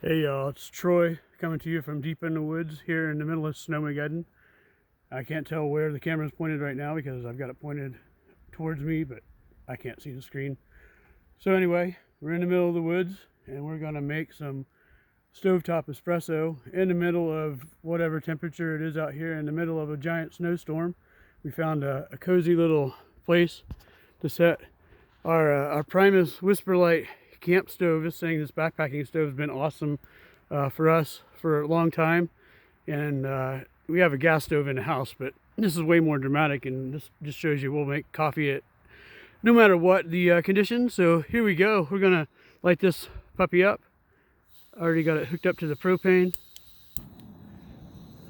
Hey y'all, it's Troy coming to you from deep in the woods here in the middle of Snowmageddon. I can't tell where the camera's pointed right now because I've got it pointed towards me, but I can't see the screen. So anyway, we're in the middle of the woods and we're gonna make some stovetop espresso in the middle of whatever temperature it is out here, in the middle of a giant snowstorm. We found a cozy little place to set our Primus Whisper Light camp stove. This backpacking stove has been awesome for us for a long time, and we have a gas stove in the house, but this is way more dramatic, and this just shows you we'll make coffee at no matter what the conditions. So here we go. We're gonna light this puppy up. Already got it hooked up to the propane,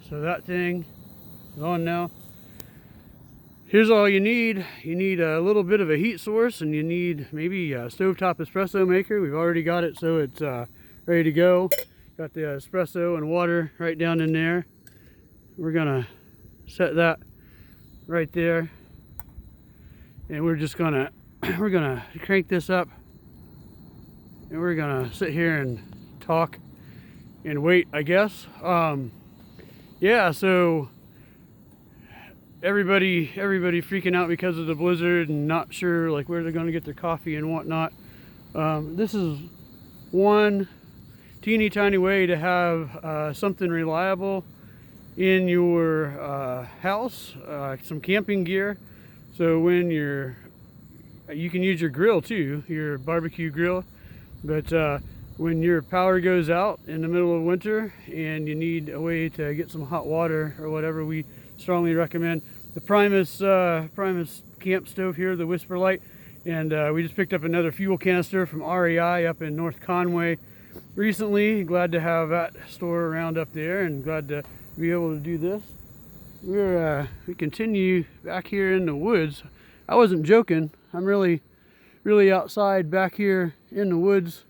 so that thing is on now. Here's all you need. You need a little bit of a heat source, and you need maybe a stovetop espresso maker. We've already got it, so it's ready to go. Got the espresso and water right down in there. We're gonna set that right there, and we're just gonna we're gonna crank this up, and we're gonna sit here and talk and wait, I guess. Yeah, so everybody freaking out because of the blizzard and not sure like where they're going to get their coffee and whatnot. This is one teeny tiny way to have something reliable in your house, some camping gear. So when you can use your grill too, your barbecue grill, but when your power goes out in the middle of winter and you need a way to get some hot water or whatever, we strongly recommend the Primus camp stove here, the Whisper Light. And we just picked up another fuel canister from REI up in North Conway recently. Glad to have that store around up there, and glad to be able to do this. We continue back here in the woods. I wasn't joking. I'm really outside back here in the woods,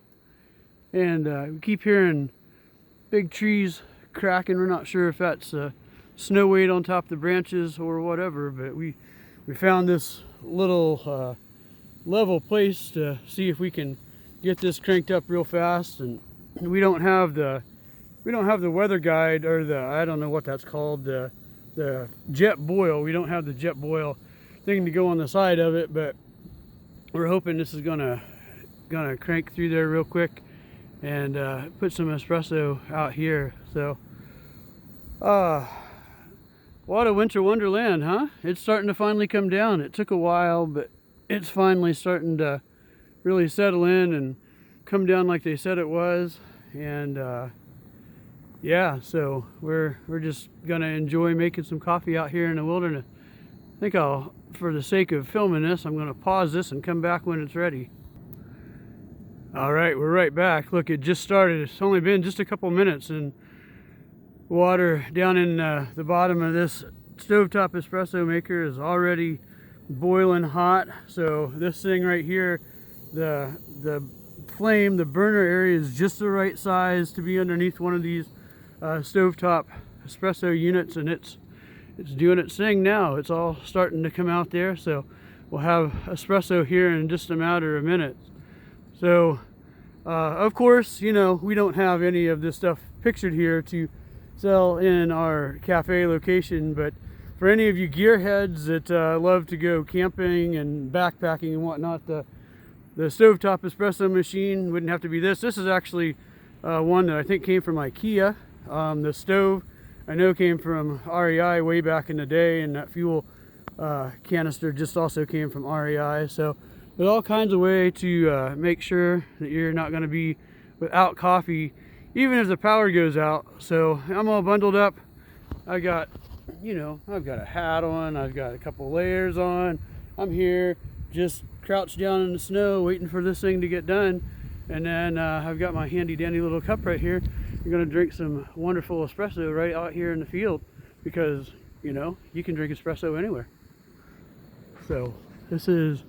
and we keep hearing big trees cracking. We're not sure if that's snow weight on top of the branches or whatever, but we found this little level place to see if we can get this cranked up real fast. And we don't have the weather guide, or the, I don't know what that's called, the jet boil. We don't have the jet boil thing to go on the side of it, but we're hoping this is gonna crank through there real quick and put some espresso out here. So what a winter wonderland, huh? It's starting to finally come down. It took a while, but it's finally starting to really settle in and come down like they said it was. And yeah, so we're just gonna enjoy making some coffee out here in the wilderness. I think for the sake of filming this, I'm gonna pause this and come back when it's ready. All right, we're right back. Look, it just started. It's only been just a couple minutes, and water down in the bottom of this stovetop espresso maker is already boiling hot. So this thing right here, the flame, the burner area is just the right size to be underneath one of these stovetop espresso units, and it's doing its thing now. It's all starting to come out there, so we'll have espresso here in just a matter of minutes. So of course, you know, we don't have any of this stuff pictured here to sell in our cafe location, but for any of you gearheads that love to go camping and backpacking and whatnot, the stovetop espresso machine wouldn't have to be this. This is actually one that I think came from IKEA. The stove I know came from REI way back in the day, and that fuel canister just also came from REI. So there's all kinds of ways to make sure that you're not going to be without coffee even if the power goes out. So I'm all bundled up. I've got a hat on, I've got a couple layers on. I'm here just crouched down in the snow waiting for this thing to get done. And then I've got my handy dandy little cup right here. I'm gonna drink some wonderful espresso right out here in the field, because you can drink espresso anywhere. So this is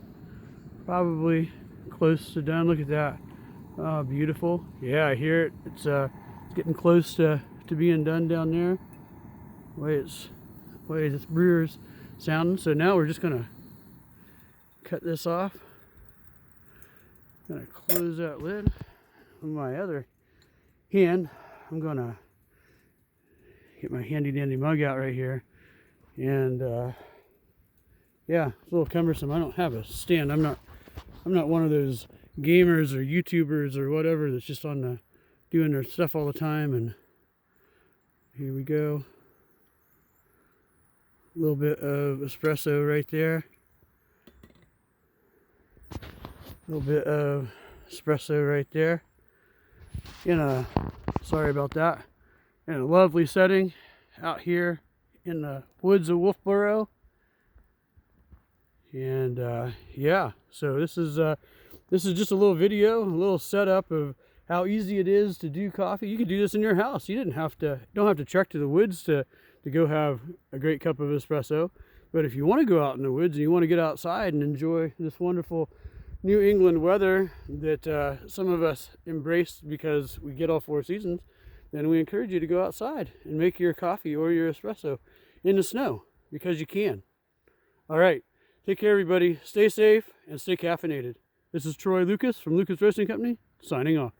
probably close to done. Look at that. Oh, beautiful. Yeah, I hear it. It's getting close to being done down there. The way this brewer's sounding. So now we're just gonna cut this off. Gonna close that lid with my other hand, I'm gonna get my handy dandy mug out right here. And yeah, it's a little cumbersome. I don't have a stand. I'm not one of those gamers or YouTubers or whatever that's just on the doing their stuff all the time. And here we go. A little bit of espresso right there. A little bit of espresso right there. Sorry about that. In a lovely setting out here in the woods of Wolfboro. And yeah, so this is just a little video, a little setup of how easy it is to do coffee. You could do this in your house. You don't have to trek to the woods to go have a great cup of espresso. But if you want to go out in the woods and you want to get outside and enjoy this wonderful New England weather that some of us embrace because we get all 4 seasons, then we encourage you to go outside and make your coffee or your espresso in the snow, because you can. All right, take care everybody. Stay safe and stay caffeinated. This is Troy Lucas from Lucas Roasting Company, signing off.